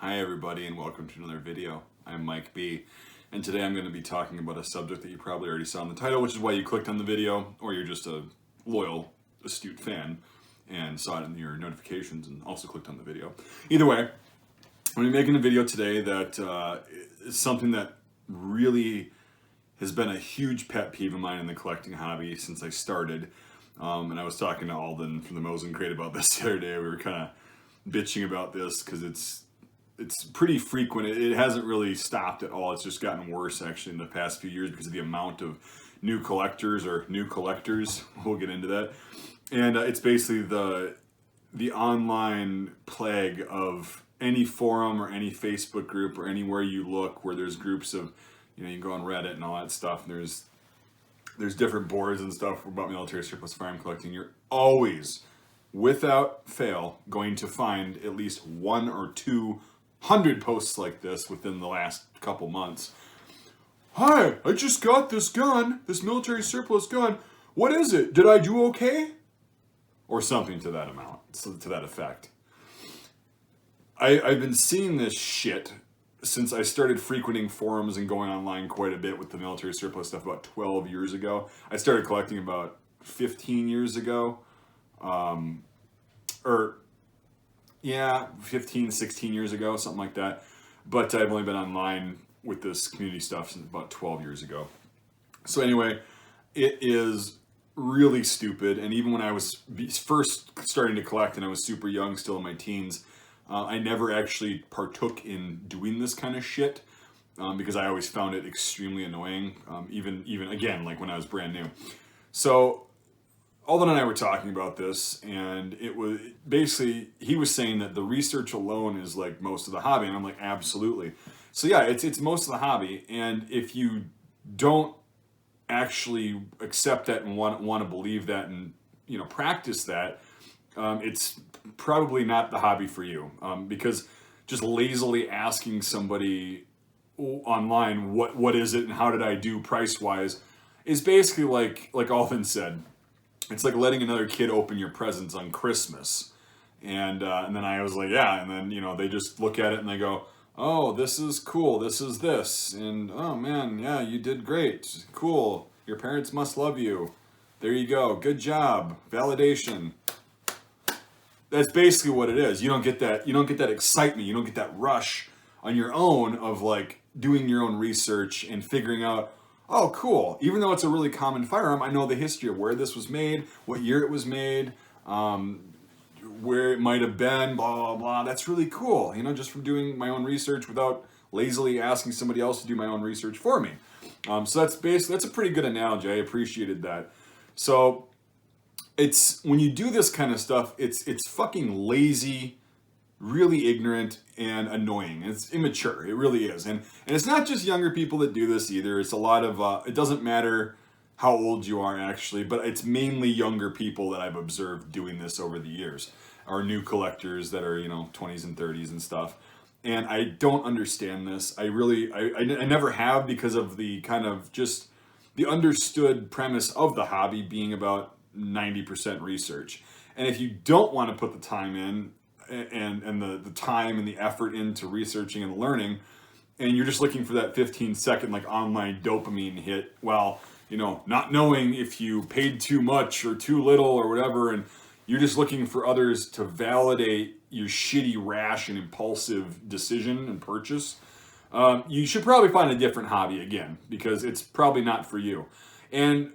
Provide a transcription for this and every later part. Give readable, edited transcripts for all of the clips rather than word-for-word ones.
Hi everybody and welcome to another video. I'm Mike B, and today I'm going to be talking about a subject that you probably already saw in the title, which is why you clicked on the video, or you're just a loyal, astute fan and saw it in your notifications and also clicked on the video. Either way, I'm going to be making a video today that is something that really has been a huge pet peeve of mine in the collecting hobby since I started. And I was talking to Alden from the Mosin Crate about this the other day. We were kind of bitching about this because it's pretty frequent. It hasn't really stopped at all. It's just gotten worse actually in the past few years because of the amount of new collectors. We'll get into that. And it's basically the online plague of any forum or any Facebook group or anywhere you look where there's groups of, you can go on Reddit and all that stuff. And there's different boards and stuff about military surplus firearm collecting. You're always, without fail, going to find at least 100 or 200 posts like this within the last couple months. Hi, I just got this gun, this military surplus gun. What is it? Did I do okay? Or something to that amount, to that effect. I've been seeing this shit since I started frequenting forums and going online quite a bit with the military surplus stuff about 12 years ago. I started collecting about 15 years ago. 15, 16 years ago, something like that. But I've only been online with this community stuff since about 12 years ago. So anyway, it is really stupid. And even when I was first starting to collect and I was super young, still in my teens, I never actually partook in doing this kind of shit because I always found it extremely annoying, even again, like when I was brand new. So Alden and I were talking about this, and it was basically, he was saying that the research alone is like most of the hobby, and I'm like, absolutely. So yeah, it's most of the hobby, and if you don't actually accept that and want to believe that and practice that, it's probably not the hobby for you, because just lazily asking somebody online what is it and how did I do price wise is basically like Alden said. It's like letting another kid open your presents on Christmas. And then I was like, yeah. And then, they just look at it and they go, oh, this is cool. This is this. And, oh, man, yeah, you did great. Cool. Your parents must love you. There you go. Good job. Validation. That's basically what it is. You don't get that excitement. You don't get that rush on your own of like doing your own research and figuring out, oh, cool. Even though it's a really common firearm, I know the history of where this was made, what year it was made, where it might have been, blah, blah, blah. That's really cool, just from doing my own research without lazily asking somebody else to do my own research for me. So that's a pretty good analogy. I appreciated that. So it's, when you do this kind of stuff, it's fucking lazy, really ignorant and annoying. It's immature. It really is. And it's not just younger people that do this either. It's a lot of, it doesn't matter how old you are actually, but it's mainly younger people that I've observed doing this over the years, or new collectors that are, 20s and 30s and stuff. And I don't understand this. I never have, because of the kind of just the understood premise of the hobby being about 90% research. And if you don't want to put the time in, and the time and the effort into researching and learning, and you're just looking for that 15-second like online dopamine hit while not knowing if you paid too much or too little or whatever, and you're just looking for others to validate your shitty, rash and impulsive decision and purchase, you should probably find a different hobby again, because it's probably not for you. And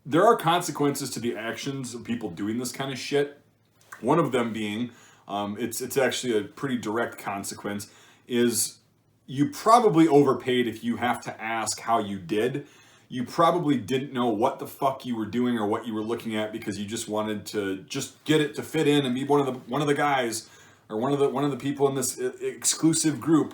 there are consequences to the actions of people doing this kind of shit. One of them being, it's actually a pretty direct consequence, is you probably overpaid if you have to ask how you did. You probably didn't know what the fuck you were doing or what you were looking at because you just wanted to just get it to fit in and be one of the guys or one of the people in this exclusive group,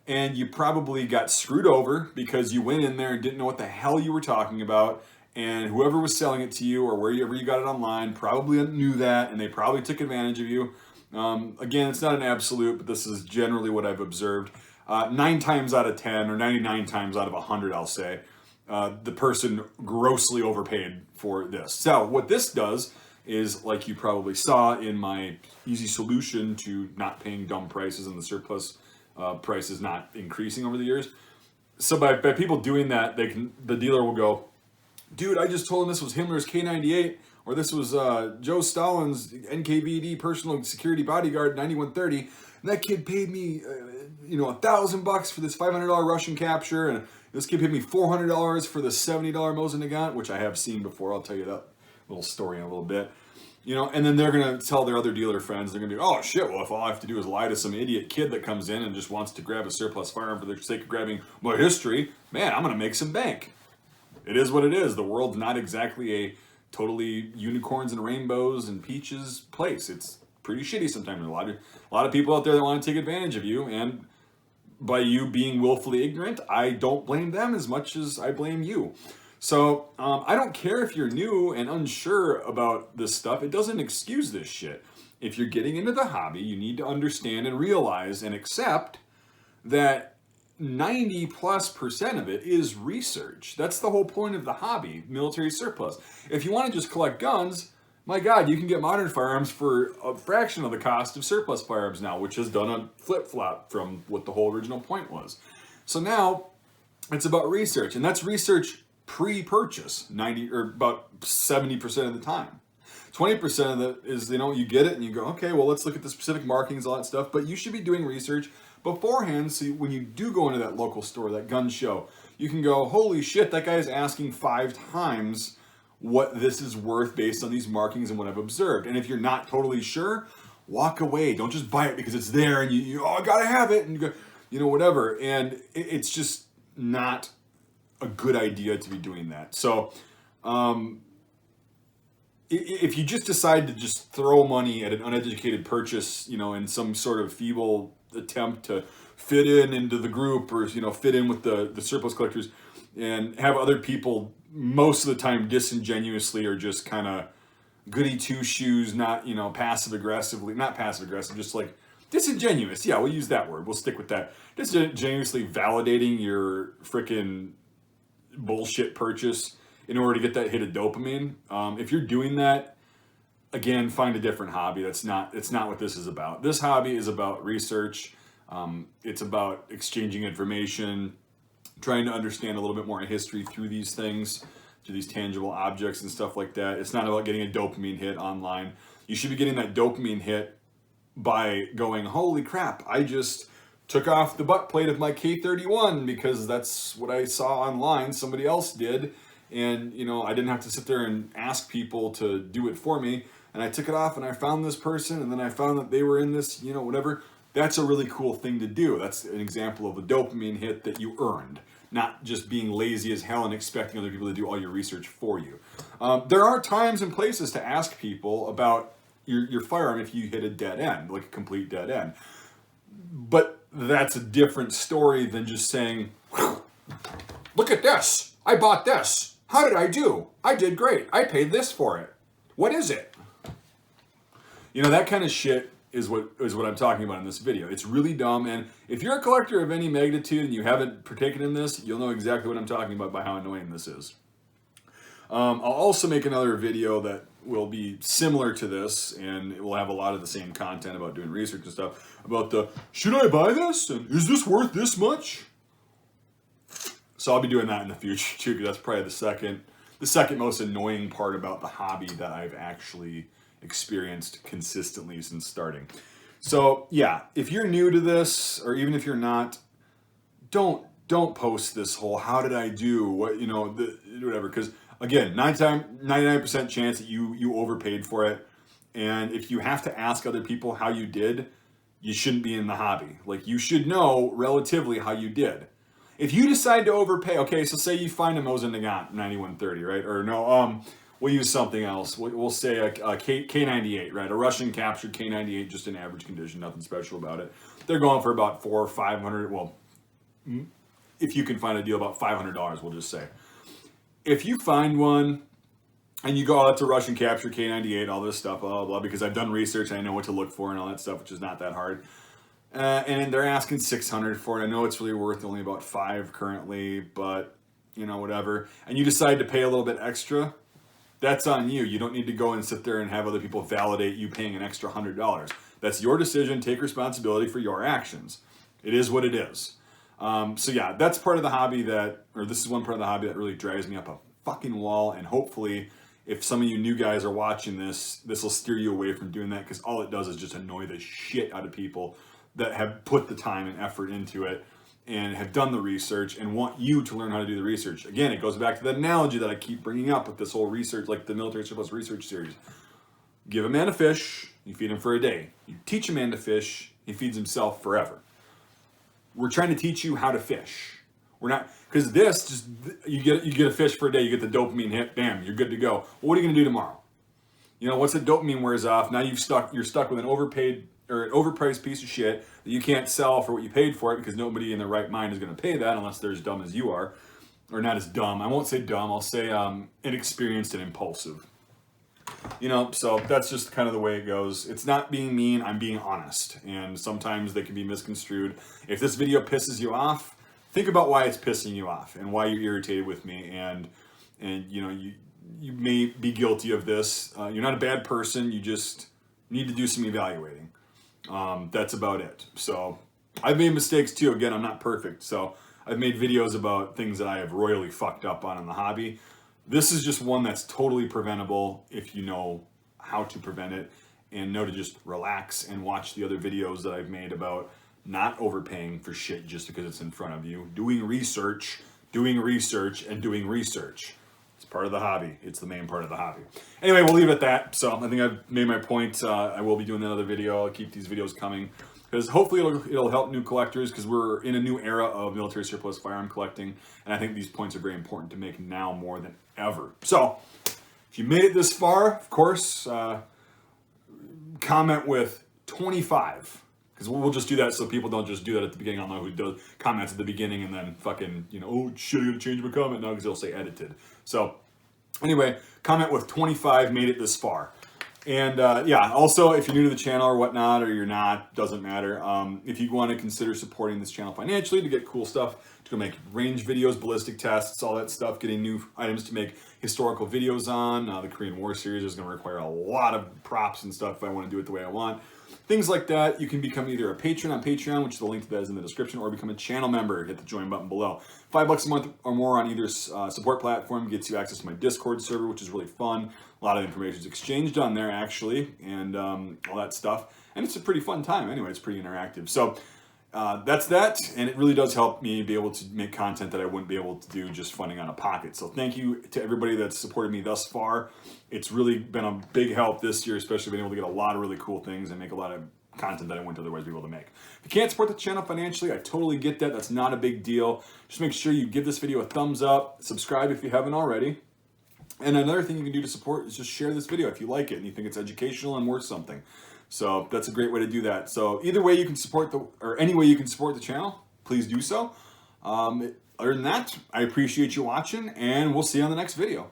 and you probably got screwed over because you went in there and didn't know what the hell you were talking about. And whoever was selling it to you or wherever you got it online probably knew that, and they probably took advantage of you. Again, it's not an absolute, but this is generally what I've observed. 9 times out of 10, or 99 times out of 100, I'll say, the person grossly overpaid for this. So what this does is, like you probably saw in my easy solution to not paying dumb prices and the surplus prices not increasing over the years. So by people doing that, the dealer will go, dude, I just told him this was Himmler's K98, or this was Joe Stalin's NKVD personal security bodyguard 9130, and that kid paid me $1,000 for this $500 Russian capture, and this kid paid me $400 for the $70 Mosin, which I have seen before. I'll tell you that little story in a little bit. And then they're going to tell their other dealer friends, they're going to be, oh shit, well, if all I have to do is lie to some idiot kid that comes in and just wants to grab a surplus firearm for the sake of grabbing my history, man, I'm going to make some bank. It is what it is. The world's not exactly a totally unicorns and rainbows and peaches place. It's pretty shitty sometimes. A lot of people out there that want to take advantage of you, and by you being willfully ignorant, I don't blame them as much as I blame you. So I don't care if you're new and unsure about this stuff. It doesn't excuse this shit. If you're getting into the hobby, you need to understand and realize and accept that 90+% of it is research. That's the whole point of the hobby, military surplus. If you want to just collect guns, my God, you can get modern firearms for a fraction of the cost of surplus firearms now, which has done a flip-flop from what the whole original point was. So now it's about research, and that's research pre-purchase, 90 or about 70% of the time. 20% of it is, you get it and you go, okay, well, let's look at the specific markings, all that stuff, but you should be doing research beforehand, so when you do go into that local store, that gun show, you can go, holy shit, that guy is asking 5 times what this is worth based on these markings and what I've observed. And if you're not totally sure, walk away. Don't just buy it because it's there and you I gotta have it, and you go, whatever. And it's just not a good idea to be doing that. So if you just decide to just throw money at an uneducated purchase, in some sort of feeble attempt to fit into the group, or fit in with the surplus collectors, and have other people most of the time disingenuously or just kind of goody two shoes, not not passive aggressive, just like disingenuous. Yeah, we'll use that word. We'll stick with that. Disingenuously validating your freaking bullshit purchase in order to get that hit of dopamine. If you're doing that, again, find a different hobby. It's not what this is about. This hobby is about research. It's about exchanging information, trying to understand a little bit more history through these things, through these tangible objects and stuff like that. It's not about getting a dopamine hit online. You should be getting that dopamine hit by going, holy crap, I just took off the butt plate of my K31 because that's what I saw online, somebody else did, and I didn't have to sit there and ask people to do it for me, and I took it off and I found this person, and then I found that they were in this, whatever. That's a really cool thing to do. That's an example of a dopamine hit that you earned, not just being lazy as hell and expecting other people to do all your research for you. There are times and places to ask people about your firearm if you hit a dead end, like a complete dead end. But that's a different story than just saying, look at this, I bought this. How did I do? I did great. I paid this for it. What is it? That kind of shit is what I'm talking about in this video. It's really dumb, and if you're a collector of any magnitude and you haven't partaken in this, you'll know exactly what I'm talking about by how annoying this is. I'll also make another video that will be similar to this, and it will have a lot of the same content about doing research and stuff, about should I buy this, and is this worth this much? So I'll be doing that in the future too, because that's probably the second most annoying part about the hobby that I've actually experienced consistently since starting. So yeah, if you're new to this, or even if you're not, don't post this whole how did I do, what whatever, because again, 99% chance that you overpaid for it, and if you have to ask other people how you did, you shouldn't be in the hobby. Like, you should know relatively how you did. If you decide to overpay, okay, so say you find a Mosin Nagant 9130, right? Or no, we'll use something else. We'll say a K98, right? A Russian captured K98, just in average condition, nothing special about it. They're going for about $400 or $500. Well, if you can find a deal, about $500, we'll just say. If you find one and you go out to Russian capture K98, all this stuff, blah, blah, blah, because I've done research and I know what to look for and all that stuff, which is not that hard. And they're asking $600 for it. I know it's really worth only about $500 currently, but whatever. And you decide to pay a little bit extra. That's on you. You don't need to go and sit there and have other people validate you paying an extra $100. That's your decision. Take responsibility for your actions. It is what it is. So yeah, that's part of the hobby this is one part of the hobby that really drives me up a fucking wall. And hopefully, if some of you new guys are watching this will steer you away from doing that, because all it does is just annoy the shit out of people that have put the time and effort into it and have done the research and want you to learn how to do the research. Again, it goes back to that analogy that I keep bringing up with this whole research, like the military surplus research series. Give a man a fish, you feed him for a day. You teach a man to fish, he feeds himself forever. We're trying to teach you how to fish. We're not, because you get a fish for a day, you get the dopamine hit, bam, you're good to go. Well, what are you going to do tomorrow? Once the dopamine wears off, now you're stuck with an overpriced piece of shit that you can't sell for what you paid for it, because nobody in their right mind is going to pay that unless they're as dumb as you are. Or not as dumb. I won't say dumb. I'll say inexperienced and impulsive. So that's just kind of the way it goes. It's not being mean. I'm being honest. And sometimes they can be misconstrued. If this video pisses you off, think about why it's pissing you off and why you're irritated with me. And you may be guilty of this. You're not a bad person. You just need to do some evaluating. That's about it. So I've made mistakes too. Again, I'm not perfect. So I've made videos about things that I have royally fucked up on in the hobby. This is just one that's totally preventable if you know how to prevent it and know to just relax and watch the other videos that I've made about not overpaying for shit just because it's in front of you. Doing research, and doing research. It's part of the hobby. It's the main part of the hobby. Anyway, we'll leave it at that. So I think I've made my point. I will be doing another video. I'll keep these videos coming because hopefully it'll help new collectors, because we're in a new era of military surplus firearm collecting. And I think these points are very important to make now more than ever. So if you made it this far, of course, comment with 25. Because we'll just do that so people don't just do that at the beginning. I don't know who does comments at the beginning and then fucking, oh shit, I gotta change my comment now because they'll say edited. So anyway, comment with 25 made it this far. And also if you're new to the channel or whatnot, or you're not, doesn't matter. If you want to consider supporting this channel financially to get cool stuff, to go make range videos, ballistic tests, all that stuff, getting new items to make historical videos on. The Korean War series is going to require a lot of props and stuff if I want to do it the way I want. Things like that, you can become either a patron on Patreon, which the link to that is in the description, or become a channel member. Hit the join button below. $5 a month or more on either support platform gets you access to my Discord server, which is really fun. A lot of information is exchanged on there, actually, and all that stuff. And it's a pretty fun time. Anyway, it's pretty interactive. So that's that, and it really does help me be able to make content that I wouldn't be able to do just funding out of pocket. So thank you to everybody that's supported me thus far. It's really been a big help this year, especially being able to get a lot of really cool things and make a lot of content that I wouldn't otherwise be able to make. If you can't support the channel financially, I totally get that. That's not a big deal. Just make sure you give this video a thumbs up, subscribe if you haven't already. And another thing you can do to support is just share this video if you like it and you think it's educational and worth something. So that's a great way to do that. So either way you can support any way you can support the channel, please do so. Other than that, I appreciate you watching, and we'll see you on the next video.